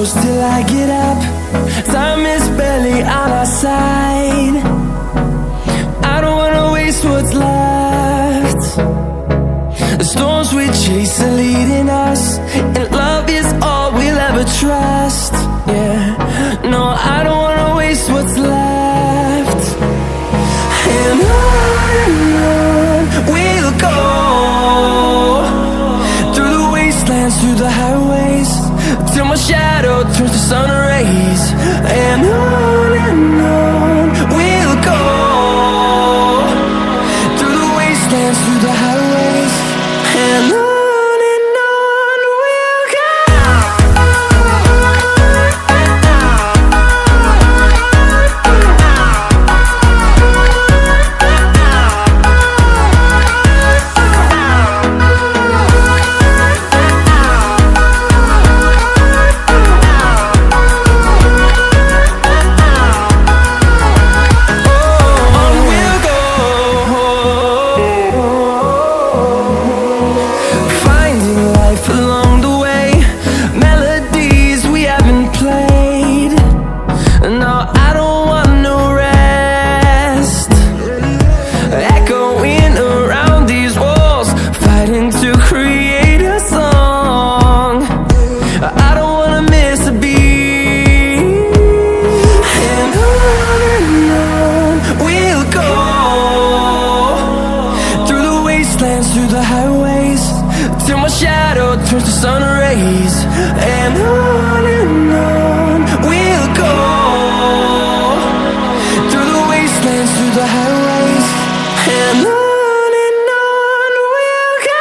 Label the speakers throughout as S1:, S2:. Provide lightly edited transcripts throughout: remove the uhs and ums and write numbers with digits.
S1: close till I get up. Time is barely on our side. I don't wanna waste what's left. The storms we chase are leading us, and love is all we'll ever trust. Yeah, no, I don't wanna waste what's left. And on we'll go, through the wastelands, through the highways, till my shadow turns to sun rays. And on we'll go, through the wastelands, through the highways, and on we'll go. Along the way, melodies we haven't played. No, I don't want no rest. Echoing around these walls, fighting to create a song. I don't wanna miss a beat. And on we'll go, through the wastelands, through the highways, till my shadow turns to sun rays. And on we'll go, through the wastelands, through the highways, and on we'll go.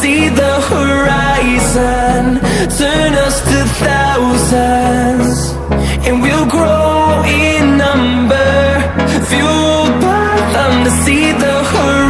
S1: See the horizon, turn us to thousands, and we'll grow in number, fueled by them to see the horizon.